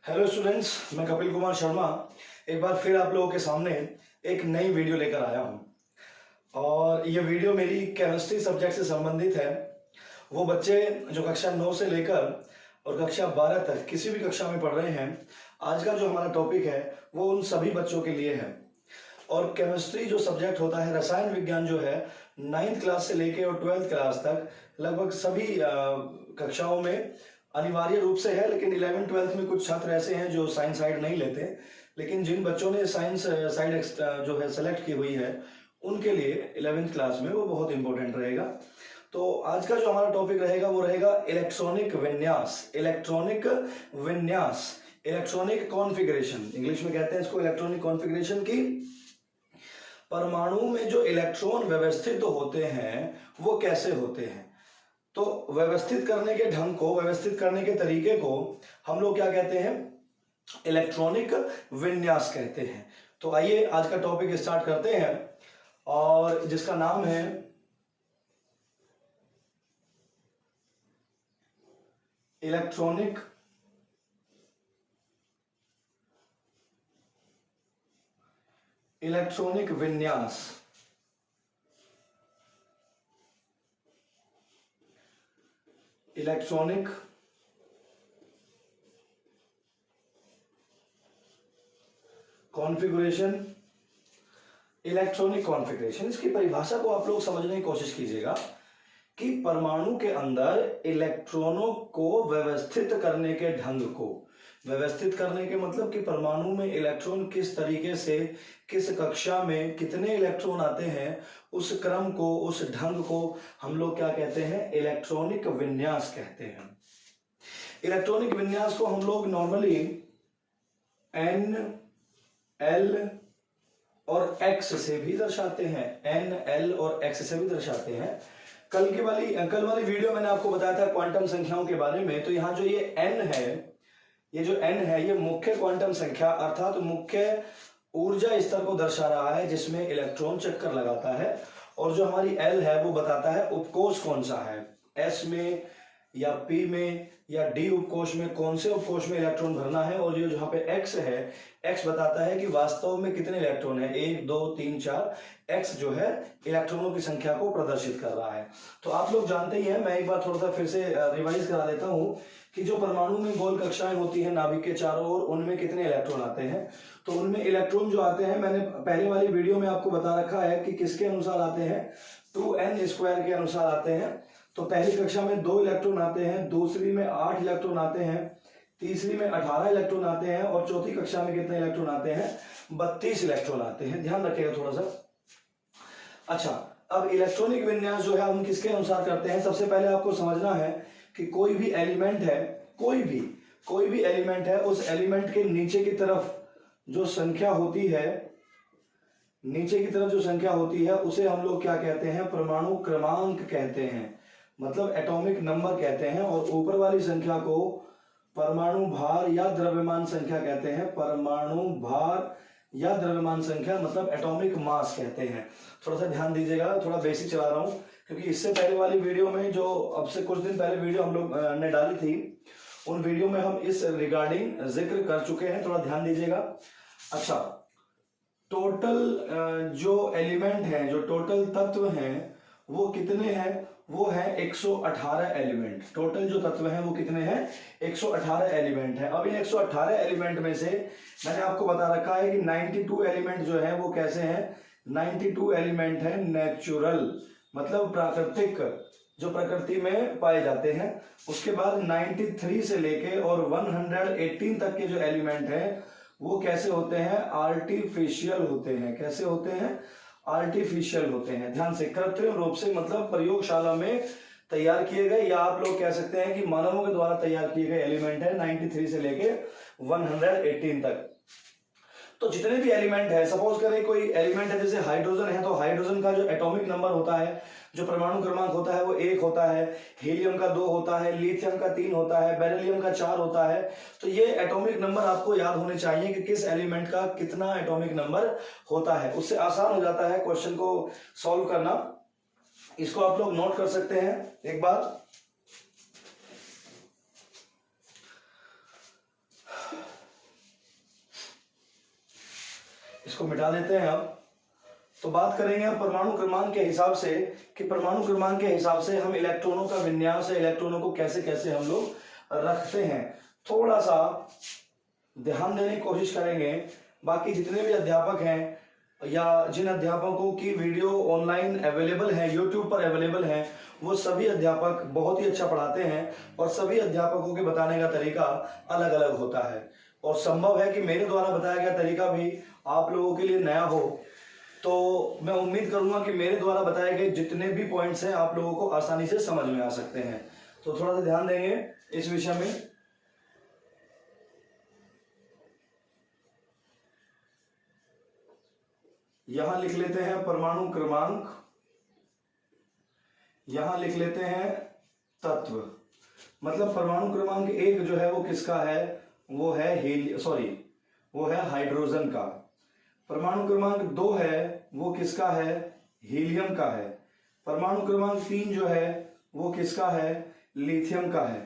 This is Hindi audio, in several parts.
हेलो स्टूडेंट्स, मैं कपिल कुमार शर्मा एक बार फिर आप लोगों के सामने एक नई वीडियो लेकर आया हूं। और ये वीडियो मेरी केमिस्ट्री सब्जेक्ट से संबंधित है। वो बच्चे जो कक्षा 9 से लेकर और कक्षा 12 तक किसी भी कक्षा में पढ़ रहे हैं, आज का जो हमारा टॉपिक है वो उन सभी बच्चों के लिए है। और केमिस्ट्री जो सब्जेक्ट होता है, रसायन विज्ञान जो है, 9th क्लास से लेके और 12th क्लास तक लगभग सभी कक्षाओं में अनिवार्य रूप से है। लेकिन 11th 12th में कुछ छात्र ऐसे हैं जो साइंस साइड नहीं लेते, लेकिन जिन बच्चों ने साइंस साइड जो है सेलेक्ट की हुई है उनके लिए 11th क्लास में वो बहुत इंपॉर्टेंट रहेगा। तो आज का जो हमारा टॉपिक रहेगा वो रहेगा इलेक्ट्रॉनिक विन्यास। इलेक्ट्रॉनिक कॉन्फ़िगरेशन, इंग्लिश में कहते हैं इसको इलेक्ट्रॉनिक कॉन्फ़िगरेशन की। परमाणु में जो इलेक्ट्रॉन व्यवस्थित होते हैं वो कैसे होते हैं, तो व्यवस्थित करने के ढंग को, व्यवस्थित करने के तरीके को हम लोग क्या कहते हैं? इलेक्ट्रॉनिक विन्यास कहते हैं। तो आइए आज का टॉपिक स्टार्ट करते हैं, और जिसका नाम है इलेक्ट्रॉनिक विन्यास। Electronic configuration. इलेक्ट्रॉनिक कॉन्फ़िगरेशन, इसकी परिभाषा को आप लोग समझने की कोशिश कीजिएगा कि परमाणु के अंदर इलेक्ट्रॉनों को व्यवस्थित करने के ढंग को, व्यवस्थित करने के मतलब कि परमाणु में इलेक्ट्रॉन किस तरीके से, किस कक्षा में कितने इलेक्ट्रॉन आते हैं, उस क्रम को, उस ढंग को हम लोग क्या कहते हैं? इलेक्ट्रॉनिक विन्यास कहते हैं। इलेक्ट्रॉनिक विन्यास को हम लोग नॉर्मली N, L और X से भी दर्शाते हैं। N, L और X से भी दर्शाते हैं। कल वाली वीडियो मैंने आपको बताया था क्वांटम संख्याओं के बारे में। तो यहाँ जो ये N है, ये मुख्य क्वांटम संख्या अर्थात मुख्य ऊर्जा स्तर को दर्शा रहा है जिसमें इलेक्ट्रॉन चक्कर लगाता है। और जो हमारी L है वो बताता है उपकोष कौन सा है, S में या P में या D उपकोष में, कौन से उपकोष में इलेक्ट्रॉन भरना है। और ये जहाँ पे X है, X बताता है कि वास्तव में कितने इलेक्ट्रॉन है, 1 2 3 4। X जो है इलेक्ट्रॉनों की संख्या को प्रदर्शित कर रहा है। तो आप लोग जानते ही हैं, मैं एक बार थोड़ा सा फिर से रिवाइज करा देता हूँ कि जो परमाणु में गोल कक्षाएं होती हैं नाभिक के चारों ओर, उनमें कितने इलेक्ट्रॉन आते हैं। तो उनमें इलेक्ट्रॉन जो आते हैं, मैंने पहले वाली वीडियो में आपको बता रखा है कि किसके अनुसार आते हैं, 2n² के अनुसार आते हैं। तो पहली कक्षा में 2 इलेक्ट्रॉन आते हैं, दूसरी में 8 इलेक्ट्रॉन आते हैं, तीसरी में 18 इलेक्ट्रॉन आते हैं, और चौथी कक्षा में कितने इलेक्ट्रॉन आते हैं? 32 इलेक्ट्रॉन आते हैं। ध्यान रखिएगा थोड़ा सा। अच्छा, अब इलेक्ट्रॉनिक विन्यास जो है हम किसके अनुसार करते हैं? सबसे पहले आपको समझना है कि कोई भी एलिमेंट है, कोई भी एलिमेंट है, उस एलिमेंट के नीचे की तरफ जो संख्या होती है, उसे हम लोग क्या कहते हैं? परमाणु क्रमांक कहते हैं, मतलब एटॉमिक नंबर कहते हैं। और ऊपर वाली संख्या को परमाणु भार या द्रव्यमान संख्या कहते हैं। परमाणु भार या द्रव्यमान संख्या मतलब एटॉमिक मास कहते हैं। थोड़ा सा ध्यान दीजिएगा, थोड़ा बेसिक चला रहा हूं क्योंकि इससे पहले वाली वीडियो में, जो अब से कुछ दिन पहले वीडियो हम लोग ने डाली थी, उन वीडियो में हम इस रिगार्डिंग जिक्र कर चुके हैं। थोड़ा ध्यान दीजिएगा। अच्छा, टोटल जो एलिमेंट हैं, जो टोटल तत्व हैं, वो कितने हैं? वो है 118 एलिमेंट। टोटल जो तत्व हैं वो कितने हैं? 118 एलिमेंट है। अब इन 118 एलिमेंट में से मैंने आपको बता रखा है कि 92 एलिमेंट जो है वो कैसे हैं? 92 एलिमेंट है नेचुरल, मतलब प्राकृतिक, जो प्रकृति में पाए जाते हैं। उसके बाद 93 से लेके और 118 तक के जो एलिमेंट हैं वो कैसे होते हैं? आर्टिफिशियल होते हैं। कैसे होते हैं? आर्टिफिशियल होते हैं। ध्यान से, कृत्रिम रूप से, मतलब प्रयोगशाला में तैयार किए गए, या आप लोग कह सकते हैं कि मानवों के द्वारा तैयार किए गए एलिमेंट है 93 से लेके 118 तक। तो जितने भी एलिमेंट है, सपोज करें कोई एलिमेंट है जैसे हाइड्रोजन है, तो हाइड्रोजन का जो एटॉमिक नंबर होता है, जो परमाणु क्रमांक होता है, वो 1 होता है। हीलियम का 2 होता है, लिथियम का 3 होता है, बेरिलियम का 4 होता है। तो ये एटॉमिक नंबर आपको याद होने चाहिए कि किस एलिमेंट का कितना एटॉमिक नंबर होता है। उससे आसान हो जाता है क्वेश्चन को सॉल्व करना। इसको आप लोग नोट कर सकते हैं एक बार। इसको मिटा देते हैं अब। तो बात करेंगे अब परमाणु क्रमांक के हिसाब से कि परमाणु क्रमांक के हिसाब से हम इलेक्ट्रॉनों का विन्यास, इलेक्ट्रॉनों को कैसे कैसे हम लोग रखते हैं, थोड़ा सा ध्यान देने की कोशिश करेंगे। बाकी जितने भी अध्यापक हैं या जिन अध्यापकों की वीडियो ऑनलाइन अवेलेबल है, यूट्यूब पर अवेलेबल है, वो सभी अध्यापक बहुत ही अच्छा पढ़ाते हैं और सभी अध्यापकों के बताने का तरीका अलग अलग होता है। और संभव है कि मेरे द्वारा बताया गया तरीका भी आप लोगों के लिए नया हो, तो मैं उम्मीद करूंगा कि मेरे द्वारा बताए गए जितने भी पॉइंट्स हैं आप लोगों को आसानी से समझ में आ सकते हैं। तो थोड़ा सा ध्यान देंगे इस विषय में। यहां लिख लेते हैं परमाणु क्रमांक, यहां लिख लेते हैं तत्व। मतलब परमाणु क्रमांक 1 जो है वो किसका है, वो है वो है हाइड्रोजन का। परमाणु क्रमांक 2 है वो किसका है, हीलियम का है। परमाणु क्रमांक 3 जो है वो किसका है, लिथियम का है।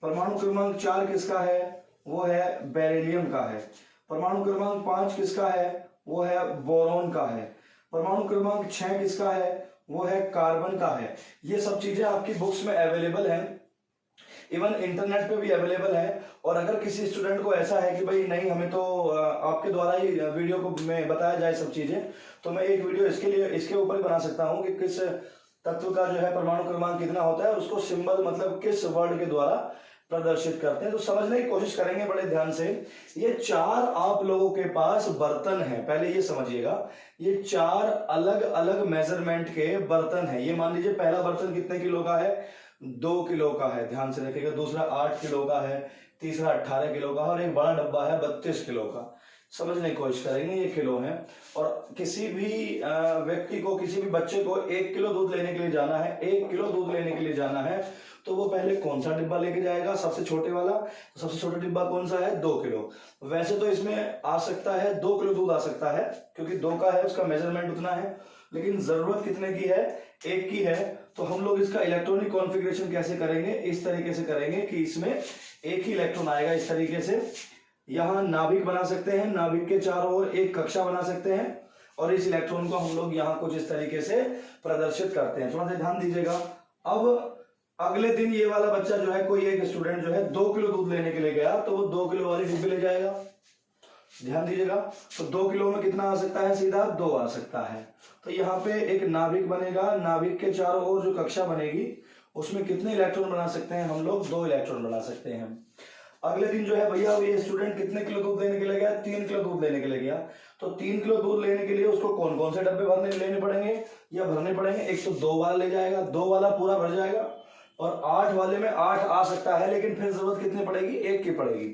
परमाणु क्रमांक 4 किसका है, वो है बेरिलियम का है। परमाणु क्रमांक 5 किसका है, वो है बोरॉन का है। परमाणु क्रमांक 6 किसका है, वो है कार्बन का है। ये सब चीजें आपकी बुक्स में अवेलेबल हैं, इवन इंटरनेट पे भी अवेलेबल है। और अगर किसी स्टूडेंट को ऐसा है कि भाई नहीं हमें तो आपके द्वारा ही वीडियो को में बताया जाए सब चीजें, तो मैं एक वीडियो इसके ऊपर ही बना सकता हूँ कि किस तत्व का जो है परमाणु क्रमांक कितना होता है और उसको सिंबल मतलब किस वर्ड के द्वारा प्रदर्शित करते हैं। तो समझने की कोशिश करेंगे बड़े ध्यान से। ये 4 आप लोगों के पास बर्तन है, पहले ये समझिएगा, ये 4 अलग अलग मेजरमेंट के बर्तन है। ये मान लीजिए पहला बर्तन कितने किलो का है, 2 किलो का है, ध्यान से रखिएगा। दूसरा 8 किलो का है, तीसरा 18 किलो का है और एक बड़ा डब्बा है 32 किलो का। समझने की कोशिश करेंगे, ये किलो है। और किसी भी व्यक्ति को, किसी भी बच्चे को 1 किलो दूध लेने के लिए जाना है, 1 किलो दूध लेने के लिए जाना है, तो वो पहले कौन सा डिब्बा लेके जाएगा, सबसे छोटे वाला। सबसे छोटा डिब्बा कौन सा है, 2 किलो। वैसे तो इसमें आ सकता है 2 किलो दूध आ सकता है, क्योंकि 2 का है, उसका मेजरमेंट उतना है। लेकिन जरूरत कितने की है, 1 की है। तो हम लोग इसका इलेक्ट्रॉनिक कॉन्फ़िगरेशन कैसे करेंगे, इस तरीके से करेंगे कि इसमें 1 ही इलेक्ट्रॉन आएगा। इस तरीके से यहाँ नाभिक बना सकते हैं, नाभिक के चारों ओर एक कक्षा बना सकते हैं और इस इलेक्ट्रॉन को हम लोग यहाँ कुछ इस तरीके से प्रदर्शित करते हैं। थोड़ा सा ध्यान दीजिएगा। अब अगले दिन ये वाला बच्चा जो है, कोई एक स्टूडेंट जो है 2 किलो दूध लेने के लिए गया, तो वो 2 किलो वाली डिब्बी ले जाएगा। ध्यान दीजिएगा। तो 2 किलो में कितना आ सकता है, सीधा 2 आ सकता है। तो यहाँ पे एक नाभिक बनेगा, नाभिक के चारों ओर जो कक्षा बनेगी उसमें कितने इलेक्ट्रॉन बना सकते हैं हम लोग, 2 इलेक्ट्रॉन बना सकते हैं। अगले दिन जो है भैया ये स्टूडेंट कितने किलो दूध लेने के लिए गया, 3 किलो दूध लेने के लिए गया। तो 3 किलो दूध लेने के लिए उसको कौन कौन से डब्बे लेने पड़ेंगे या भरने पड़ेंगे। एक तो 2 वाला ले जाएगा, 2 वाला पूरा भर जाएगा, और 8 वाले में 8 आ सकता है, लेकिन फिर जरूरत कितनी पड़ेगी, 1 की पड़ेगी।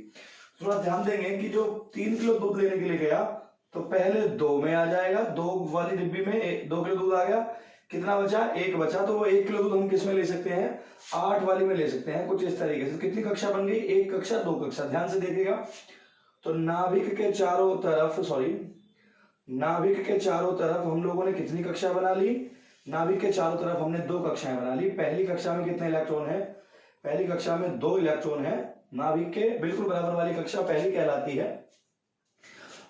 थोड़ा ध्यान देंगे कि जो 3 किलो दूध लेने के लिए गया, तो पहले 2 में आ जाएगा, 2 वाली डिब्बी में 2 किलो दूध आ गया, कितना बचा, 1 बचा। तो वो 1 किलो दूध हम किस में ले सकते हैं, 8 वाली में ले सकते हैं, कुछ इस तरीके से। कितनी कक्षा बन गई, 1 कक्षा 2 कक्षा। ध्यान से देखिएगा। तो नाभिक के चारों तरफ हम लोगों ने कितनी कक्षा बना ली, नाभिक के चारों तरफ हमने 2 कक्षाएं बना ली। पहली कक्षा में कितने इलेक्ट्रॉन है, पहली कक्षा में 2 इलेक्ट्रॉन है। नाभिक के बिल्कुल बराबर वाली कक्षा पहली कहलाती है।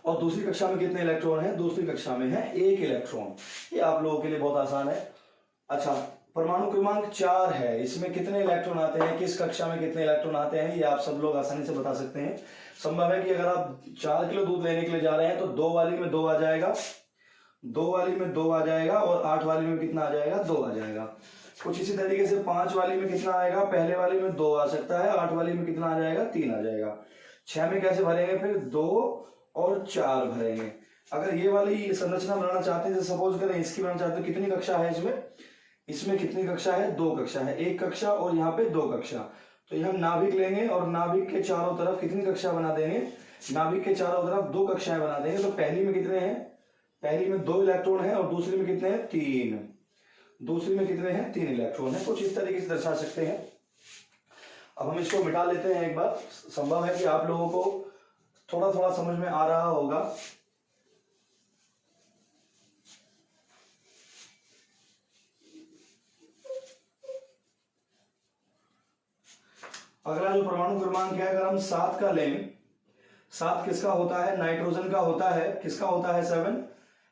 और दूसरी कक्षा में कितने इलेक्ट्रॉन है, दूसरी कक्षा में है 1 इलेक्ट्रॉन। ये आप लोगों के लिए बहुत आसान है। अच्छा, परमाणु क्रमांक 4 है, इसमें कितने इलेक्ट्रॉन आते हैं, किस कक्षा में कितने इलेक्ट्रॉन आते हैं, ये आप सब लोग आसानी से बता सकते हैं। संभव है कि अगर आप 4 किलो दूध लेने के लिए जा रहे हैं तो 2 वाली में 2 आ जाएगा, 2 वाली में 2 आ जाएगा, और 8 वाली में कितना आ जाएगा, 2 आ जाएगा। कुछ इसी तरीके से 5 वाली में कितना आएगा, पहले वाली में 2 आ सकता है, 8 वाली में कितना आ जाएगा, 3 आ जाएगा। 6 में कैसे भरेंगे, फिर 2 और 4 भरेंगे। अगर ये वाली संरचना बनाना चाहते हैं, जैसे सपोज करें इसकी बनाना चाहते हैं, कितनी कक्षा है इसमें कितनी कक्षा है, 2 कक्षा है, 1 कक्षा और यहाँ पे 2 कक्षा। तो ये हम नाभिक लेंगे और नाभिक के चारों तरफ कितनी कक्षा बना देंगे, नाभिक के चारों तरफ 2 कक्षाएं बना देंगे। तो पहली में कितने हैं, पहली में 2 इलेक्ट्रॉन है, और दूसरी में कितने हैं, 3। दूसरी में कितने हैं, 3 इलेक्ट्रॉन है। कुछ इस तरीके से दर्शा सकते हैं। अब हम इसको मिटा लेते हैं एक बार। संभव है कि आप लोगों को थोड़ा थोड़ा समझ में आ रहा होगा। अगला जो परमाणु क्रमांक है, अगर हम 7 का लें, 7 किसका होता है? नाइट्रोजन का होता है। किसका होता है? 7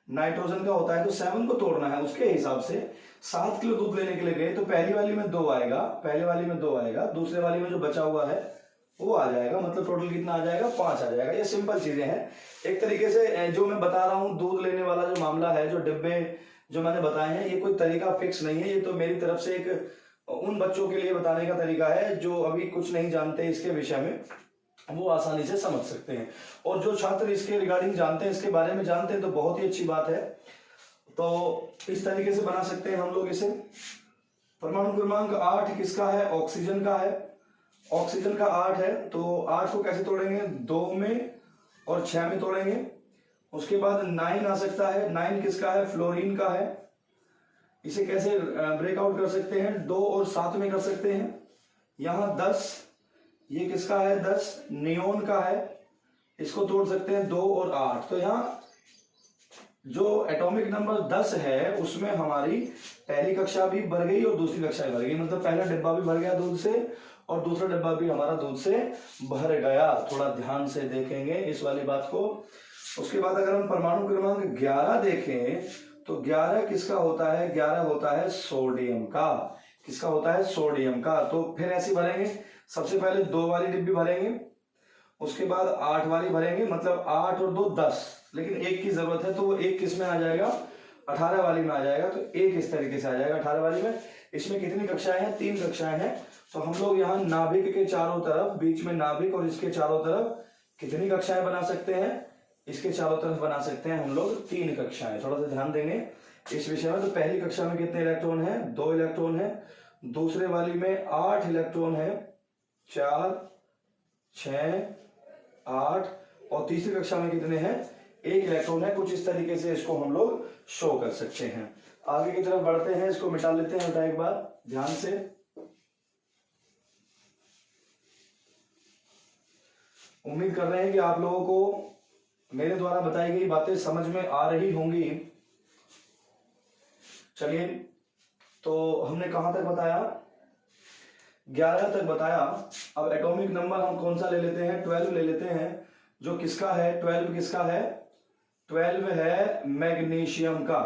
नाइट्रोजन का होता है। तो 7 को तोड़ना है, उसके हिसाब से 7 किलो दूध लेने के लिए गए तो पहली वाली में 2 आएगा, पहले वाली में 2 आएगा, दूसरे वाली में जो बचा हुआ है वो आ जाएगा, मतलब टोटल कितना आ जाएगा? 5 आ जाएगा। ये सिंपल चीजें हैं। एक तरीके से जो मैं बता रहा हूँ दूध लेने वाला जो मामला है, जो डिब्बे जो मैंने बताए हैं, ये कोई तरीका फिक्स नहीं है, ये तो मेरी तरफ से एक उन बच्चों के लिए बताने का तरीका है जो अभी कुछ नहीं जानते इसके विषय में, वो आसानी से समझ सकते हैं। और जो छात्र इसके रिगार्डिंग जानते हैं, इसके बारे में जानते हैं, तो बहुत ही अच्छी बात है। तो इस तरीके से बना सकते हैं हम लोग इसे। परमाणु क्रमांक 8 किसका है? ऑक्सीजन का है। ऑक्सीजन का 8 है, तो 8 को कैसे तोड़ेंगे? 2 में और 6 में तोड़ेंगे। उसके बाद 9 आ सकता है। 9 किसका है? फ्लोरीन का है। इसे कैसे ब्रेकआउट कर सकते हैं? 2 और 7 में कर सकते हैं। यहां 10, ये किसका है? 10 नियोन का है। इसको तोड़ सकते हैं 2 और 8। तो यहाँ जो एटॉमिक नंबर 10 है उसमें हमारी पहली कक्षा भी भर गई और दूसरी कक्षा भी भर गई, मतलब पहला डिब्बा भी भर गया दूध से और दूसरा डिब्बा भी हमारा दूध से भर गया। थोड़ा ध्यान से देखेंगे इस वाली बात को। उसके बाद अगर हम परमाणु क्रमांक 11 देखें तो 11 किसका होता है? 11 होता है सोडियम का। किसका होता है? सोडियम का। तो फिर ऐसे भरेंगे, सबसे पहले 2 वाली डिब्बी भरेंगे, उसके बाद 8 वाली भरेंगे, मतलब 8 और 2 10, लेकिन 1 की जरूरत है तो वो 1 किस में आ जाएगा? 18 वाली में आ जाएगा। तो 1 इस तरीके से आ जाएगा 18 वाली में। इसमें कितनी कक्षाएं हैं? 3 कक्षाएं हैं। तो हम लोग यहाँ नाभिक के चारों तरफ, बीच में नाभिक और इसके चारों तरफ कितनी कक्षाएं बना सकते हैं? इसके चारों तरफ बना सकते हैं हम लोग 3 कक्षाएं। थोड़ा सा ध्यान देंगे इस विषय में। तो पहली कक्षा में कितने इलेक्ट्रॉन है? 2 इलेक्ट्रॉन है। दूसरे वाली में 8 इलेक्ट्रॉन है, 4 6 8। और तीसरी कक्षा में कितने हैं? 1 इलेक्ट्रॉन है। कुछ इस तरीके से इसको हम लोग शो कर सकते हैं। आगे की तरफ बढ़ते हैं, इसको मिटा लेते हैं बेटा एक बार ध्यान से। उम्मीद कर रहे हैं कि आप लोगों को मेरे द्वारा बताई गई बातें समझ में आ रही होंगी। चलिए, तो हमने कहां तक बताया? 11 तक बताया। अब एटॉमिक नंबर हम कौन सा ले लेते हैं? 12 ले लेते हैं। जो किसका है? 12 किसका है? 12 है मैग्नीशियम का।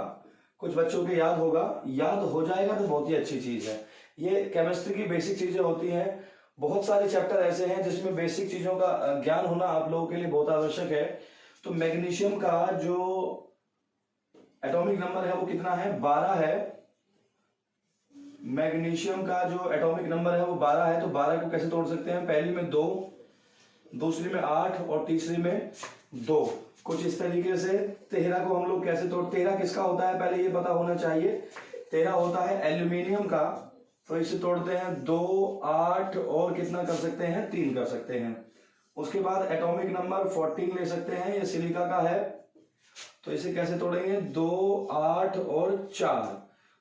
कुछ बच्चों के याद होगा, याद हो जाएगा तो बहुत ही अच्छी चीज है। ये केमिस्ट्री की बेसिक चीजें होती हैं। बहुत सारे चैप्टर ऐसे हैं जिसमें बेसिक चीजों का ज्ञान होना आप लोगों के लिए बहुत आवश्यक है। तो मैग्नीशियम का जो एटॉमिक नंबर है वो कितना है? 12 है। मैग्नीशियम का जो एटॉमिक नंबर है वो 12 है। तो 12 को कैसे तोड़ सकते हैं? पहली में 2, दूसरी में 8 और तीसरी में 2। कुछ इस तरीके से 13 को हम लोग कैसे तोड़? 13 किसका होता है पहले ये पता होना चाहिए। 13 होता है एल्यूमिनियम का। तो इसे तोड़ते हैं 2 8 और कितना कर सकते हैं? 3 कर सकते हैं। उसके बाद एटॉमिक नंबर 14 ले सकते हैं, ये सिलिका का है। तो इसे कैसे तोड़ेंगे? 2 8 और 4।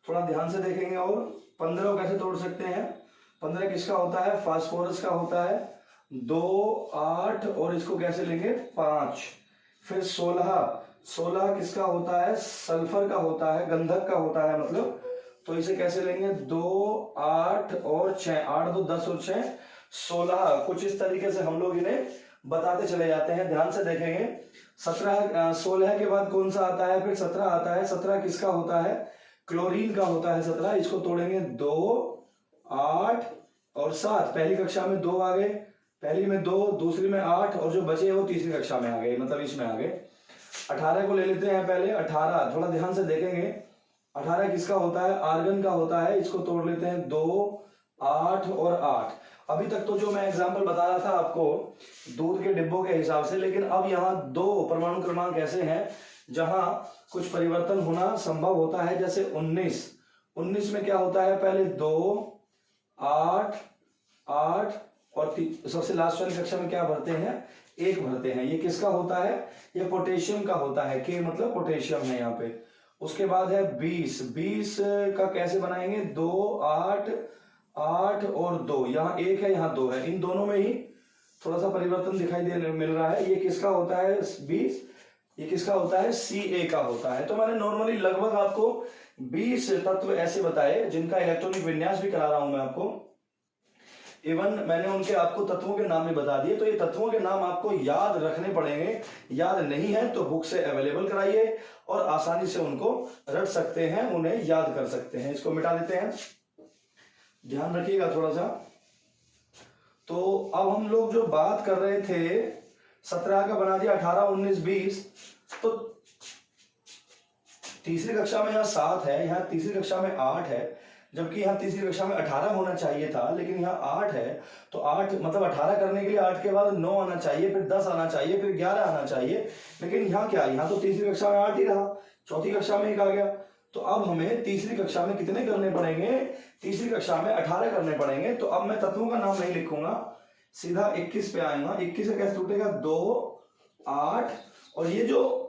थोड़ा ध्यान से देखेंगे। और 15 को कैसे तोड़ सकते हैं? 15 किसका होता है? फास्फोरस का होता है। 2 8 और इसको कैसे लेंगे? 5। फिर 16 किसका होता है? सल्फर का होता है, गंधक का होता है मतलब। तो इसे कैसे लेंगे? 2 8 और 6, 8 2 10 और 6 16। कुछ इस तरीके से हम लोग इन्हें बताते चले जाते हैं। ध्यान से देखेंगे। 16 के बाद कौन सा आता है? फिर 17 आता है। 17 किसका होता है? क्लोरीन का होता है 17। इसको तोड़ेंगे 2 8 और 7। पहली कक्षा में 2 आ गए, पहली में 2, दूसरी में 8 और जो बचे वो तीसरी कक्षा में आ गए, मतलब इसमें आ गए। 18 को ले लेते हैं पहले। 18 थोड़ा ध्यान से देखेंगे। 18 किसका होता है? आर्गन का होता है। इसको तोड़ लेते हैं 2 8 और 8। अभी तक तो जो मैं एग्जांपल बता रहा था आपको दूध के डिब्बों के हिसाब से, लेकिन अब यहाँ 2 परमाणु क्रमांक ऐसे हैं जहां कुछ परिवर्तन होना संभव होता है। जैसे 19 में क्या होता है? पहले 2 8 8 और सबसे लास्ट वाली कक्षा में क्या भरते हैं? 1 भरते हैं। ये किसका होता है? ये पोटेशियम का होता है। के मतलब पोटेशियम है यहाँ पे। उसके बाद है 20 का कैसे बनाएंगे? 2 8 8 और 2। यहाँ 1 है, यहाँ 2 है। इन दोनों में ही थोड़ा सा परिवर्तन दिखाई दे मिल रहा है। ये किसका होता है? 20। ये किसका होता है? Ca का होता है। तो मैंने नॉर्मली लगभग आपको 20 तत्व ऐसे बताए जिनका इलेक्ट्रॉनिक विन्यास भी करा रहा हूं मैं आपको। इवन मैंने उनके आपको तत्वों के नाम भी बता दिए, तो ये तत्वों के नाम आपको याद रखने पड़ेंगे। याद नहीं है तो बुक से अवेलेबल कराइए और आसानी से उनको रट सकते हैं, उन्हें याद कर सकते हैं। इसको मिटा देते हैं, ध्यान रखिएगा थोड़ा सा। तो अब हम लोग जो बात कर रहे थे 17 का बना दिया 18, 19, 20, तो तीसरी कक्षा में यहाँ 7 है, यहाँ तीसरी कक्षा में 8 है, जबकि यहाँ तीसरी कक्षा में 18 होना चाहिए था, लेकिन यहाँ 8 है। तो 8 मतलब 18 करने के लिए 8 के बाद 9 आना चाहिए, फिर 10 आना चाहिए, फिर 11 आना चाहिए, लेकिन यहाँ क्या, यहाँ तो तीसरी कक्षा में 8 ही रहा, चौथी कक्षा में 1 आ गया। तो अब हमें तीसरी कक्षा में कितने करने पड़ेंगे, तीसरी कक्षा में 18 करने पड़ेंगे। तो अब मैं तत्वों का नाम नहीं लिखूंगा, सीधा 21 पे आएगा। 21 से कैसे टूटेगा, 2, 8, और ये जो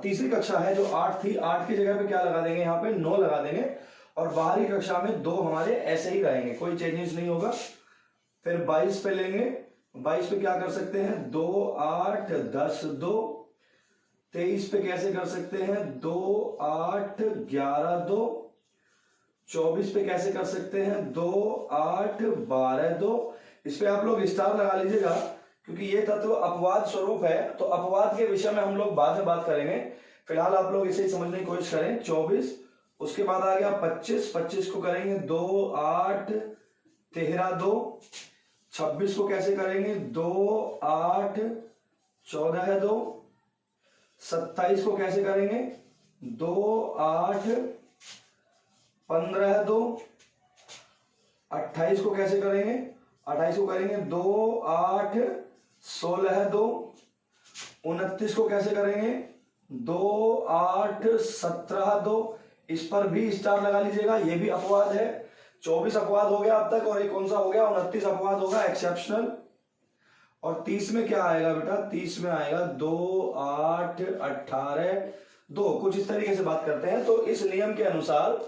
तीसरी कक्षा है जो 8 थी, 8 की जगह पे क्या लगा देंगे, यहाँ पे 9 लगा देंगे, और बाहरी कक्षा में 2 हमारे ऐसे ही रहेंगे, कोई चेंजेस नहीं होगा। फिर 22 पे लेंगे, 22 पे क्या कर सकते हैं, 2, 8, 10, 2। 23 पे कैसे कर सकते हैं, 2, 8, 11, 2। 24 पे कैसे कर सकते हैं, 2, 8, 12, 2। इस पे आप लोग स्टार लगा लीजिएगा, क्योंकि ये तत्व अपवाद स्वरूप है, तो अपवाद के विषय में हम लोग बाद में बात करेंगे। फिलहाल आप लोग इसे समझने की कोशिश करें। 24, उसके बाद आ गया 25, 25 को करेंगे 2, 8, 13, 2। 26 को कैसे करेंगे, 2, 8, 14, 2। 27 को कैसे करेंगे, 2, 8, 15, 2। 28 को कैसे करेंगे, 28 को करेंगे 2, 8, 16, 2। 29 को कैसे करेंगे, 2, 8, 17, 2। इस पर भी स्टार लगा लीजिएगा, ये भी अपवाद है। 24 अपवाद हो गया अब तक, और एक कौन सा हो गया, 29 अपवाद होगा, एक्सेप्शनल। और 30 में क्या आएगा बेटा, 30 में आएगा 2, 8, 18, 2। कुछ इस तरीके से बात करते हैं। तो इस नियम के अनुसार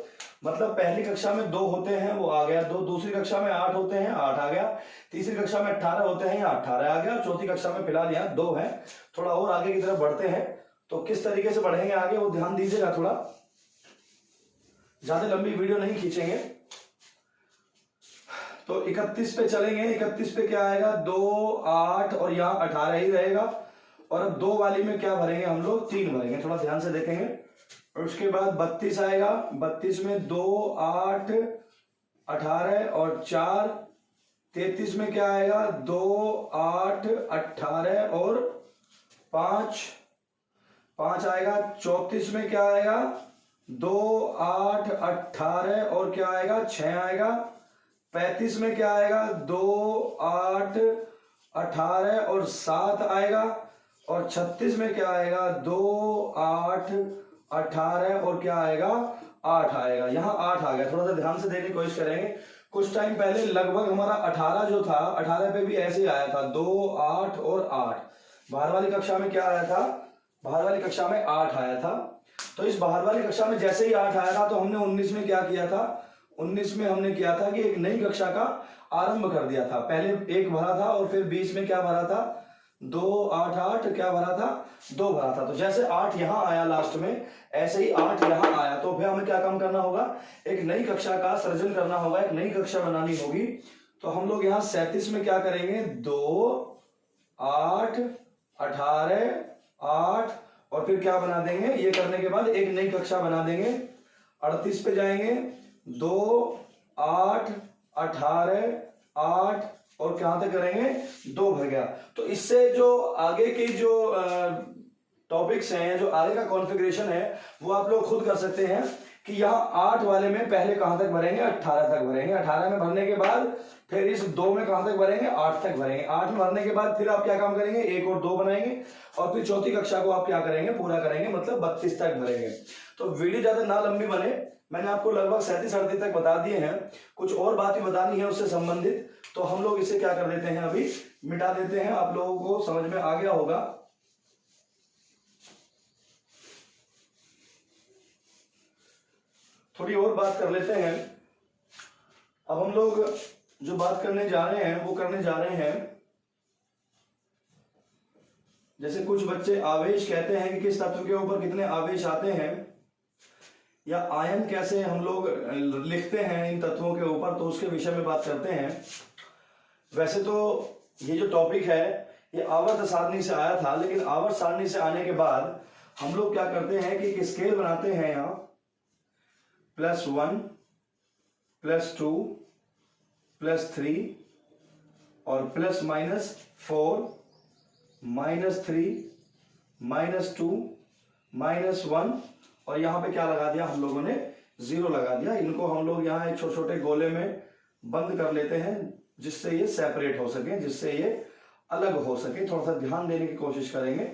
मतलब पहली कक्षा में 2 होते हैं, वो आ गया 2। दूसरी कक्षा में 8 होते हैं, 8 आ गया। तीसरी कक्षा में 18 होते हैं, यहाँ 18 आ गया। चौथी कक्षा में फिलहाल यहाँ 2 है। थोड़ा और आगे की तरफ बढ़ते हैं, तो किस तरीके से बढ़ेंगे आगे वो ध्यान दीजिएगा थोड़ा, ज्यादा लंबी वीडियो नहीं खींचेंगे। तो 31 पे चलेंगे। 31 पे क्या आएगा, 2, 8 और यहाँ 18 ही रहेगा। और अब 2 वाली में क्या भरेंगे हम लोग, 3 भरेंगे, थोड़ा ध्यान से देखेंगे। और उसके बाद 32 आएगा। 32 में 2, 8, 18 और 4। 33 में क्या आएगा, 2, 8, 18 और 5 आएगा। 34 में क्या आएगा, 2, 8, 18 और क्या आएगा, 6 आएगा। 35 में क्या आएगा, 2, 8, 18 और 7 आएगा। और 36 में क्या आएगा, 2, 8, 18 और क्या आएगा, 8 आएगा। यहाँ 8 आ गया। थोड़ा सा ध्यान से देखने की कोशिश करेंगे। कुछ टाइम पहले लगभग हमारा 18 जो था, 18 पे भी ऐसे ही आया था, 2, 8 और 8। बाहर वाली कक्षा में क्या आया था, बाहर वाली कक्षा में 8 आया था। तो इस बाहर वाली कक्षा में जैसे ही 8 आया था, तो हमने 19 में क्या किया था, 19 में हमने किया था कि एक नई कक्षा का आरंभ कर दिया था। पहले 1 भरा था और फिर 20 में क्या भरा था, 2, 8, 8 क्या भरा था, 2 भरा था। तो जैसे 8 यहाँ आया लास्ट में, ऐसे ही 8 यहाँ आया। तो फिर हमें क्या काम करना होगा, एक नई कक्षा का सृजन करना होगा, एक नई कक्षा बनानी होगी। तो हम लोग यहाँ 37 में क्या करेंगे, 2, 8, 18, 8 और फिर क्या बना देंगे, ये करने के बाद एक नई कक्षा बना देंगे। 38 पे जाएंगे, 2, 8, 18, 8 और कहां तक करेंगे, 2 भर गया। तो इससे जो आगे की जो टॉपिक्स हैं, जो आगे का कॉन्फ़िगरेशन है, वो आप लोग खुद कर सकते हैं कि यहाँ 8 वाले में पहले कहां तक भरेंगे, 18 तक भरेंगे। 18 में भरने के बाद फिर इस 2 में कहां तक भरेंगे, 8 तक भरेंगे। 8 में भरने के बाद फिर आप क्या काम करेंगे, 1 और 2 बनाएंगे और फिर चौथी कक्षा को आप क्या करेंगे, पूरा करेंगे, मतलब 32 तक भरेंगे। तो वीडियो ज्यादा ना लंबी बने, मैंने आपको लगभग 37-38 तक बता दिए हैं। कुछ और बात भी बतानी है उससे संबंधित, तो हम लोग इसे क्या कर देते हैं, अभी मिटा देते हैं। आप लोगों को समझ में आ गया होगा। थोड़ी और बात कर लेते हैं। अब हम लोग जो बात करने जा रहे हैं वो करने जा रहे हैं, जैसे कुछ बच्चे आवेश कहते हैं कि किस तत्व के ऊपर कितने आवेश आते हैं, या आयन कैसे हम लोग लिखते हैं इन तत्वों के ऊपर, तो उसके विषय में बात करते हैं। वैसे तो ये जो टॉपिक है ये आवर्त सारणी से आया था, लेकिन आवर्त सारणी से आने के बाद हम लोग क्या करते हैं कि एक स्केल बनाते हैं यहां +1 +2 +3 और +-4 -3 -2 -1 और यहां पे क्या लगा दिया हम लोगों ने 0 लगा दिया। इनको हम लोग यहाँ एक छोटे छोटे गोले में बंद कर लेते हैं जिससे ये सेपरेट हो सके, जिससे ये अलग हो सके। थोड़ा सा ध्यान देने की कोशिश करेंगे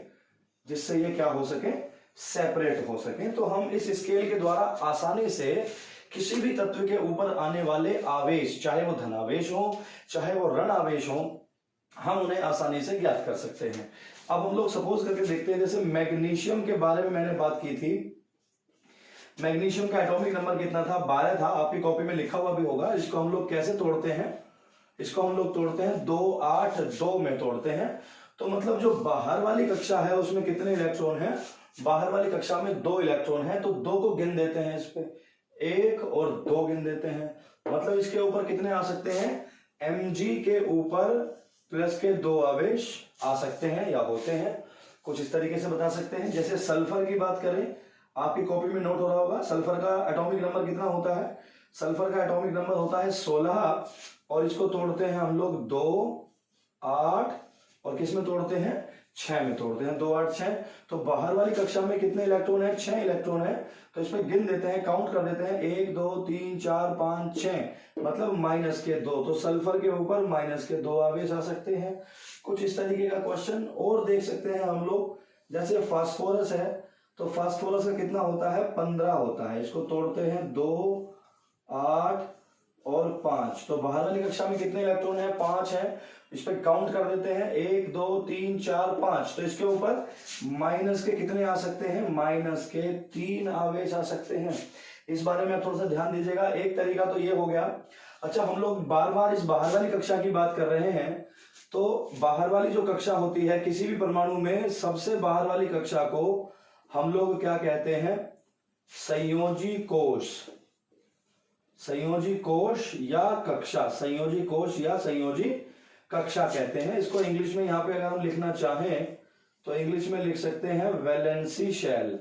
जिससे ये क्या हो सके, सेपरेट हो सके। तो हम इस स्केल के द्वारा आसानी से किसी भी तत्व के ऊपर आने वाले आवेश, चाहे वो धनावेश हो चाहे वो ऋण आवेश हो, हम उन्हें आसानी से ज्ञात कर सकते हैं। अब हम लोग सपोज करके देखते हैं, जैसे मैग्नीशियम के बारे में मैंने बात की थी। मैग्नीशियम का एटॉमिक नंबर कितना था, 12 था। आपकी कॉपी में लिखा हुआ भी होगा। इसको हम लोग कैसे तोड़ते हैं, इसको हम लोग तोड़ते हैं 2 8 2 में तोड़ते हैं। तो मतलब जो बाहर वाली कक्षा है उसमें कितने इलेक्ट्रॉन हैं, बाहर वाली कक्षा में 2 इलेक्ट्रॉन हैं, तो 2 को गिन देते हैं, इस पे 1 और 2 गिन देते हैं। मतलब इसके ऊपर कितने आ सकते हैं, Mg के ऊपर प्लस के 2 आवेश आ सकते हैं या होते हैं। कुछ इस तरीके से बता सकते हैं। जैसे सल्फर की बात करें, आपकी कॉपी में नोट हो रहा होगा, सल्फर का एटॉमिक नंबर कितना होता है, सल्फर का एटॉमिक नंबर होता है 16 और इसको तोड़ते हैं हम लोग 2 8 और किस में तोड़ते हैं, 6 में तोड़ते हैं, 2 8 6। तो बाहर वाली कक्षा में कितने इलेक्ट्रॉन है, 6 इलेक्ट्रॉन है। तो इसमें गिन देते हैं, काउंट कर देते हैं 1 2 3 4 5 6, मतलब -2। तो सल्फर के ऊपर -2 आवेश आ सकते हैं। कुछ इस तरीके का क्वेश्चन और देख सकते हैं हम लोग। जैसे फास्फोरस है, तो फास्फोरस का कितना होता है, 15 होता है। इसको तोड़ते हैं 2 8 और 5। तो बाहर वाली कक्षा में कितने इलेक्ट्रॉन है, 5 है। इस पे काउंट कर देते हैं 1 2 3 4 5। तो इसके ऊपर माइनस के कितने आ सकते हैं, -3 आवेश आ सकते हैं। इस बारे में थोड़ा सा ध्यान दीजिएगा। एक तरीका तो ये हो गया। अच्छा, हम लोग बार बार इस बाहर वाली कक्षा की बात कर रहे हैं, तो बाहर वाली जो कक्षा होती है किसी भी परमाणु में, सबसे बाहर वाली कक्षा को हम लोग क्या कहते हैं, संयोजी कोश, संयोजी कोश या कक्षा, संयोजी कोश या संयोजी कक्षा कहते हैं इसको। इंग्लिश में यहां पे अगर हम लिखना चाहें तो इंग्लिश में लिख सकते हैं वैलेंसी शेल।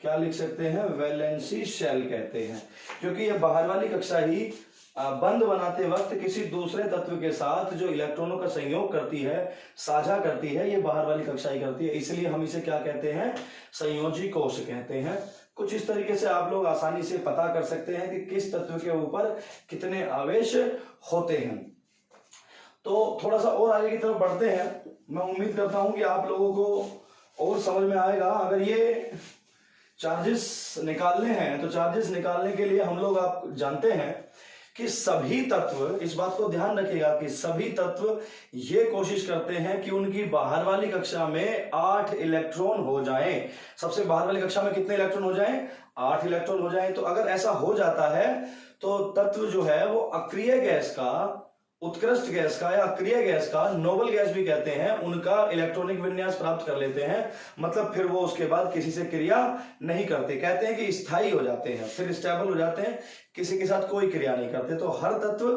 क्या लिख सकते हैं, वैलेंसी शेल कहते हैं, क्योंकि ये बाहर वाली कक्षा ही बंद बनाते वक्त किसी दूसरे तत्व के साथ जो इलेक्ट्रॉनों का संयोग करती है, साझा करती है, ये बाहर वाली कक्षा ही करती है। इसलिए हम इसे क्या कहते हैं, संयोजी कोश कहते हैं। कुछ इस तरीके से आप लोग आसानी से पता कर सकते हैं कि किस तत्व के ऊपर कितने आवेश होते हैं। तो थोड़ा सा और आगे की तरफ बढ़ते हैं। मैं उम्मीद करता हूं कि आप लोगों को और समझ में आएगा। अगर ये चार्जेस निकालने हैं तो चार्जेस निकालने के लिए हम लोग, आप जानते हैं कि सभी तत्व, इस बात को ध्यान रखिएगा कि सभी तत्व ये कोशिश करते हैं कि उनकी बाहर वाली कक्षा में 8 इलेक्ट्रॉन हो जाएं। सबसे बाहर वाली कक्षा में कितने इलेक्ट्रॉन हो जाएं, 8 इलेक्ट्रॉन हो जाएं। तो अगर ऐसा हो जाता है तो तत्व जो है वो अक्रिय गैस का, उत्कृष्ट गैस का या अक्रिय गैस का, नोबल गैस भी कहते हैं, उनका इलेक्ट्रॉनिक विन्यास प्राप्त कर लेते हैं। मतलब फिर वो उसके बाद किसी से क्रिया नहीं करते, कहते हैं कि स्थायी हो जाते हैं, फिर स्टेबल हो जाते हैं, किसी के साथ कोई क्रिया नहीं करते। तो हर तत्व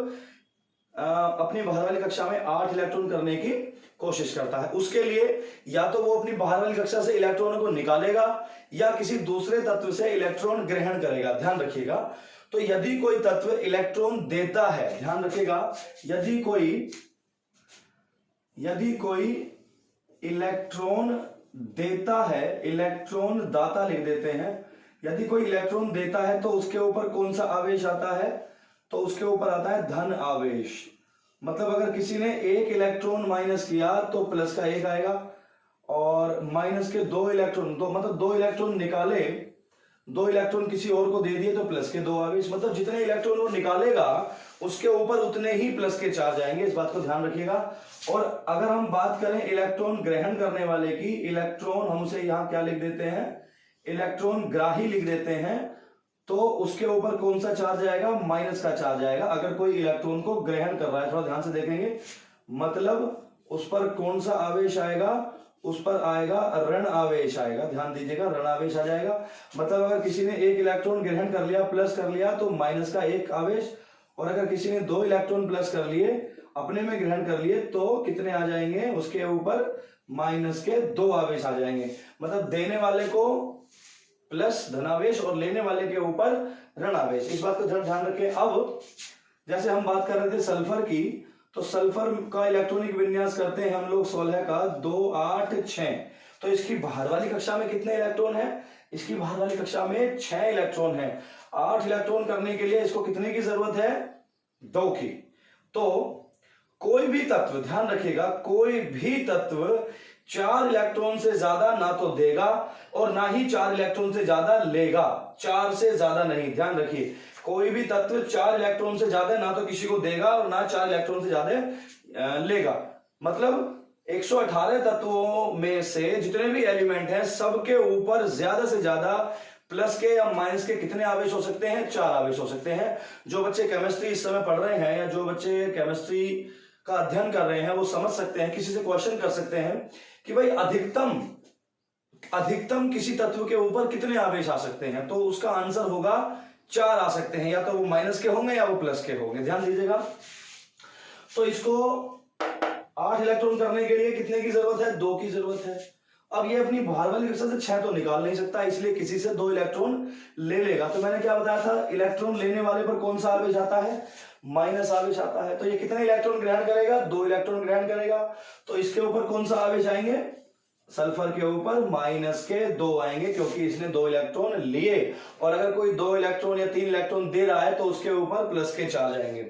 अपनी बाहर वाली कक्षा में 8 इलेक्ट्रॉन करने की कोशिश करता है। उसके लिए या तो वो अपनी बाहर वाली कक्षा से इलेक्ट्रॉनों को निकालेगा या किसी दूसरे तत्व से इलेक्ट्रॉन ग्रहण करेगा। ध्यान रखिएगा। तो यदि कोई तत्व इलेक्ट्रॉन देता है, ध्यान रखिएगा, यदि कोई इलेक्ट्रॉन देता है, इलेक्ट्रॉन दाता लिख देते हैं। यदि कोई इलेक्ट्रॉन देता है तो उसके ऊपर कौन सा आवेश आता है, तो उसके ऊपर आता है धन आवेश। मतलब अगर किसी ने 1 इलेक्ट्रॉन माइनस किया तो प्लस का 1 आएगा, और माइनस के 2 इलेक्ट्रॉन, मतलब 2 इलेक्ट्रॉन निकाले, 2 इलेक्ट्रॉन किसी और को दे दिए तो प्लस के 2 आवेश। मतलब जितने इलेक्ट्रॉन वो निकालेगा उसके ऊपर उतने ही प्लस के चार्ज आएंगे। इस बात को ध्यान रखिएगा। और अगर हम बात करें इलेक्ट्रॉन ग्रहण करने वाले की, इलेक्ट्रॉन हम उसे यहां क्या लिख देते हैं, इलेक्ट्रॉन ग्राही लिख देते हैं। तो उसके ऊपर कौन सा चार्ज आएगा, माइनस का चार्ज आएगा अगर कोई इलेक्ट्रॉन को ग्रहण कर रहा है। थोड़ा ध्यान से देखेंगे, मतलब उस पर कौन सा आवेश आएगा, उस पर आएगा ऋण आवेश आएगा। ध्यान दीजिएगा, ऋण आवेश आ जाएगा। मतलब अगर किसी ने 1 इलेक्ट्रॉन ग्रहण कर लिया, प्लस कर लिया, तो माइनस का 1 आवेश, और अगर किसी ने 2 इलेक्ट्रॉन प्लस कर लिए अपने में ग्रहण कर लिए तो कितने आ जाएंगे, उसके ऊपर माइनस के 2 आवेश आ जाएंगे। मतलब देने वाले को प्लस धनावेश और लेने वाले के ऊपर ऋण आवेश। इस बात को ध्यान रखें। अब जैसे हम बात कर रहे थे सल्फर की, तो सल्फर का इलेक्ट्रॉनिक विन्यास करते हैं हम लोग 16 का 2 8 6। तो इसकी बाहर वाली कक्षा में कितने इलेक्ट्रॉन है, इसकी बाहर वाली कक्षा में 6 इलेक्ट्रॉन है। 8 इलेक्ट्रॉन करने के लिए इसको कितने की जरूरत है, 2 की। तो कोई भी तत्व, ध्यान रखिएगा, कोई भी तत्व 4 इलेक्ट्रॉन से ज्यादा ना तो देगा और ना ही 4 इलेक्ट्रॉन से ज्यादा लेगा। 4 से ज्यादा नहीं, ध्यान रखिए, कोई भी तत्व 4 इलेक्ट्रॉन से ज्यादा ना तो किसी को देगा और ना 4 इलेक्ट्रॉन से ज्यादा लेगा। मतलब 118 तत्वों में से जितने भी एलिमेंट हैं सबके ऊपर ज्यादा से ज्यादा प्लस के या माइनस के कितने आवेश हो सकते हैं, 4 आवेश हो सकते हैं। जो बच्चे केमिस्ट्री इस समय पढ़ रहे हैं या जो बच्चे केमिस्ट्री का अध्ययन कर रहे हैं वो समझ सकते हैं, किसी से क्वेश्चन कर सकते हैं कि भाई अधिकतम किसी तत्व के ऊपर कितने आवेश आ सकते हैं। तो उसका आंसर होगा 4 आ सकते हैं, या तो वो माइनस के होंगे या वो प्लस के होंगे। ध्यान दीजिएगा। तो इसको 8 इलेक्ट्रॉन करने के लिए कितने की जरूरत है, 2 की जरूरत है। अब ये अपनी बाहर वाली कक्षा से 6 तो निकाल नहीं सकता, इसलिए किसी से 2 इलेक्ट्रॉन ले लेगा। तो मैंने क्या बताया था, इलेक्ट्रॉन लेने वाले पर कौन सा आवेश आता है, माइनस आवेश आता है। तो ये कितने इलेक्ट्रॉन ग्रहण करेगा, 2 इलेक्ट्रॉन ग्रहण करेगा। तो इसके ऊपर कौन सा आवेश आएंगे, सल्फर के ऊपर माइनस के 2 आएंगे, क्योंकि इसने 2 इलेक्ट्रॉन लिए। और अगर कोई 2 इलेक्ट्रॉन या 3 इलेक्ट्रॉन दे रहा है तो उसके ऊपर प्लस के 4 जाएंगे।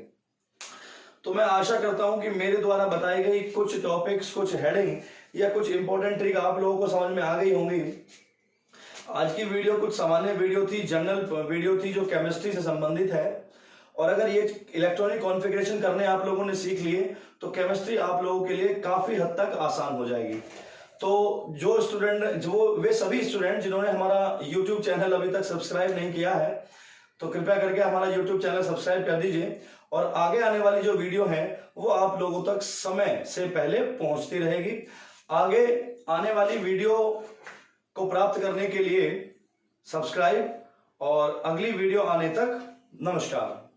तो मैं आशा करता हूं कि मेरे द्वारा बताई गई कुछ टॉपिक्स, कुछ हेडिंग या कुछ इंपॉर्टेंट ट्रिक आप लोगों को समझ में आ गई होंगी। आज की वीडियो कुछ सामान्य वीडियो थी, जनरल वीडियो थी जो केमिस्ट्री से संबंधित है। और अगर ये इलेक्ट्रॉनिक कॉन्फ़िगरेशन करने आप लोगों ने सीख लिए तो केमिस्ट्री आप लोगों के लिए काफी हद तक आसान हो जाएगी। तो वे सभी स्टूडेंट जिन्होंने हमारा YouTube चैनल अभी तक सब्सक्राइब नहीं किया है तो कृपया करके हमारा YouTube चैनल सब्सक्राइब कर दीजिए, और आगे आने वाली जो वीडियो है वो आप लोगों तक समय से पहले पहुंचती रहेगी। आगे आने वाली वीडियो को प्राप्त करने के लिए सब्सक्राइब, और अगली वीडियो आने तक नमस्कार।